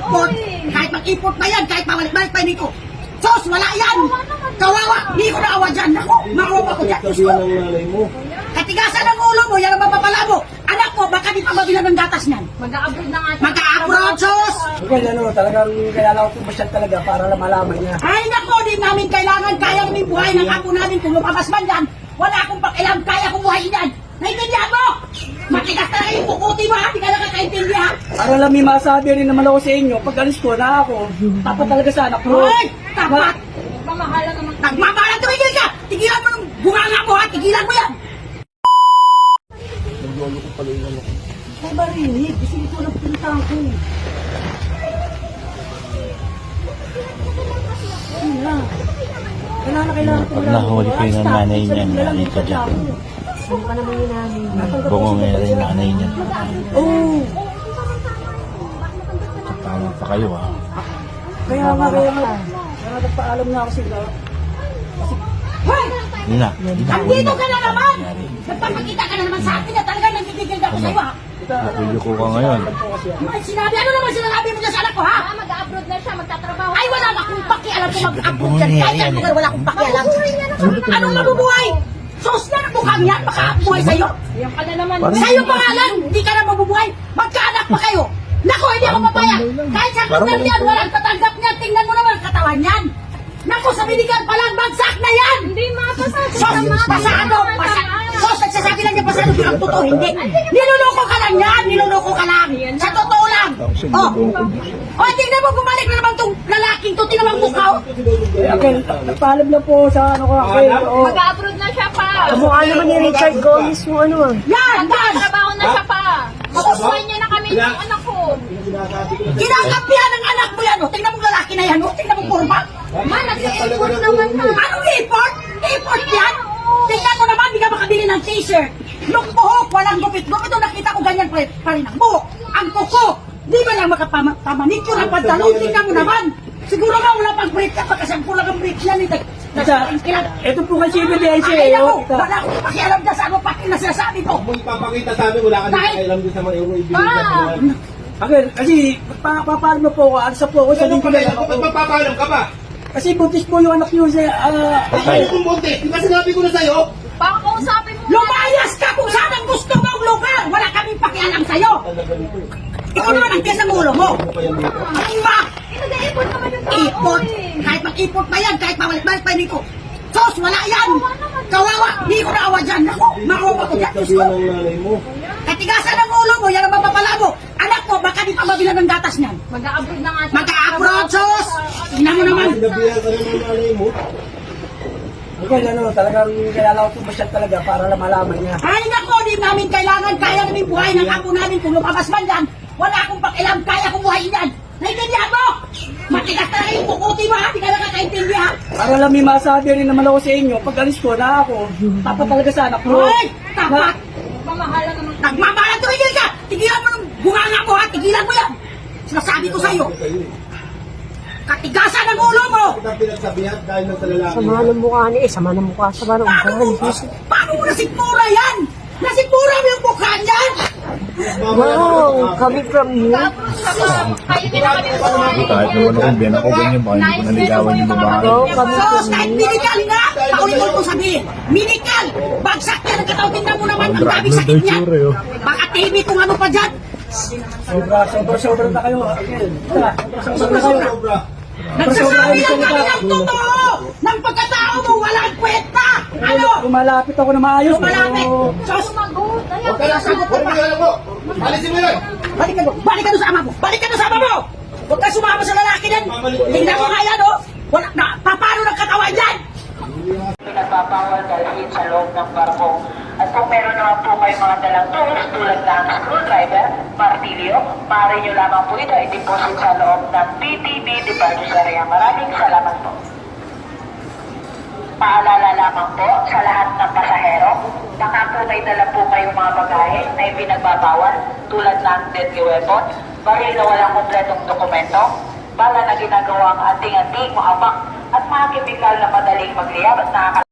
ipot, kahit mag-ipot pa yan, kahit mabalik-balik pa dito. Sos, wala yan! Kawawa! Hindi ko naawa dyan! Naku, makuha ko dyan! Sos ko! Katigasan ng ulo mo, yan ang mapapala mo! Anak mo, baka di pa mabilang ng gatas niyan! Mag-a-upload na nga siya. Mag-a-upload, sos! Okay, talagang kailangan ko pumasyal talaga para malaman niya. Ay, naku, di namin kailangan, kaya namin buhay ng apo namin kung lumabas man yan. Wala akong pakialam, kaya kong buhay yan. Naintindihan mo? Matigas talaga yung pukuti mo, ha? Di ka nakakaintindihan. Para lang may masabi rin naman ako sa inyo, pag alis ko na ako, tapat talaga sa anak ko. Ay, tapat! Mamahala naman. Nagmamahalan, tumigil ka! Tigilan mo yung bunganga mo, ha? Tigilan mo yan! Naglolo ko pala yung ano ko. Ay, marinig. Kasi ito lang pinuntahan ko. Ayun lang. Kailangan ko Pag nahuli ko yung nanay niya, nakita dyan. Ano ka naman yung nanay niya? Bungong yung nanay niya. Oo. Tama pa kayo ah. Kaya nagpaalam na ako sila. Hoy! Yun na. Andito ka na naman! Nagpapakita ka na naman sa akin na talagang nagigigil ako sa'yo, ha? Nakulo ko ka ngayon. Ay, sinabi, ano naman sinasabi mo dyan sa anak ko, ha? Mag-a-upload na siya, magtatrabaho. Ay, wala akong pakialam kung mag-upload dyan. Kahit ang lugar, wala akong pakialam. Anong mabubuhay? Sos na nabukhang yan, makabuhay sa'yo. Yan ka na naman. Sa'yo pangalan, hindi ka na mabubuhay. Magkaanak pa kayo. Naku, hindi ako papayag. Kahit sa kundal yan, walang tatanggap niyan. Tingnan mo naman katawan yan. Naku, sa medical pa lang, bagsak na yan. Hindi mapasado. Sos, pasado. Sos, nagsasabi lang niya pasado, pero ang totoo, hindi. Niluloko ka lang yan, niluloko ka lang. Sa totoo lang. Oh, oh, tingnan mo, bumalik na naman tong lalaking to, tingnan mo ang mukha. Okay, nagpaalam na po sa ano ko. Okay, oo. Mag-a-upload na siya pa. Kamukha naman ni Richard Gomez yung ano ah. Yan, yan. Trabaho na siya pa. Makusuhan niya na kami ng anak ko. Kinakampihan ng anak mo yan, oh. Tingnan mo lalaki na yan, oh. Tingnan mo kurma. Ma, nag-i-import naman na. Anong import? Import yan? Tingnan mo naman, di ka makabili ng t-shirt. Yung buhok, walang gupit. Gupit o nakita ko ganyan pa rin ang buhok. Ang kuko, di ba lang makapamanicure ang pantalon? Tingnan mo naman. Siguro nga wala pang break ka, kasi ang kulang ang break yan. Ito po kasi ebidensya Ay, eh. naku, oh. wala akong pakialam dyan sa ano pati na sinasabi ko. Kung ipapakita sa amin, wala ka Kahit- din alam din sa mga euro ibigay Ah! Okay, kasi papaalam na po ako, alsa po ako, sabihin ko na lang ako. Magpapaalam ka ba? Kasi buntis po yung anak niyo sa... Ay, kung buntis, di ba sinabi ko na sa'yo? Baka kausapin mo. Lumayas ka kung saan ang gusto mong lugar. Wala kaming pakialam sa'yo. Ikaw naman ang tiyan ng ulo mo. Ang ma! Nag-i-import naman yung tao. Ipot! Kahit mag-ipot pa yan, kahit mabalik-balik pa dito. Sos, wala yan! Kawawa! Hindi ko naawa dyan! Naku, makuha ko dyan! Sos ko! Sabihan ng nanay mo. Katigasan ng ulo mo, yan ang mapapala mo! Anak mo, baka di pa mabilang ng gatas niyan! Mag-a-upload na nga siya. Mag-a-upload, sos! Tingnan mo naman! Sinabihan ka ng nanay mo. Okay, talagang kailangan ko pumasyal talaga para malaman niya. Ay, naku, di namin kailangan, kaya namin buhay ng apo namin kung lumabas man yan! Wala akong pakialam, kaya kong buhay yan! Naintindihan mo? Matigas talaga yung pukuti mo, ha? Di ka nakakaintindihan! Para lang may masabi rin naman ako sa inyo, pag alis ko na ako, tapat talaga sa anak ko. Ay, tapat! Mamahala naman. Nagmamahalan, tumigil ka! Tigilan mo yung bunganga mo, ha? Tigilan mo yan! Sinasabi ko sa'yo, katigasan ng ulo mo! Kita pinagsabihan dahil lang sa lalaki. Sama ng mukha ni sama ng mukha, sama ng ugali. Paano mo nasigmura yan? Nasigmura mo yung mukha niyan? Wow, coming from you. Tapos saka, kayo kami po. Kahit naman ako, biyan ako ganyan, baka hindi ko naligawan yung babae. Wow, coming Sos, from kahit you. medical nga! Paulit ko sabihin, medical! Bagsak yan ang katawin na mo naman, ang daming sakit niyan! Baka TV kung ano pa dyan! Sobra na kayo. Sobra kayo. Sobra. Nagsasabi lang kami ng totoo! Ng pagkatao mo, walang kwenta! Ano? Lumalapit ako na maayos. Lumalapit! pero- Sos, Sumagot. Huwag ka lang sagot. Huwag ka lang mo. Alisin mo yun. balik ka doon sa ama mo! Balik ka doon sa ama mo! Huwag ka sumama sa lalaki din! Tingnan mo nga yan, oh! Wala, papano ng katawan yan? Pinagbabawal dalhin sa loob ng barko. At kung meron naman po kayong mga dalang tools tulad ng screwdriver, martilyo, maaari nyo lamang po ito i-deposit sa loob ng PTB Departure Area. Maraming salamat po. Paalala lamang po sa lahat ng pasahero, baka po may dala po kayong mga bagahe na ipinagbabawal tulad ng deadly weapon, baril na walang kompletong dokumento, bala na ginagawang anting-anting, mahabak at mga kemikal na madaling magliyab at nakaka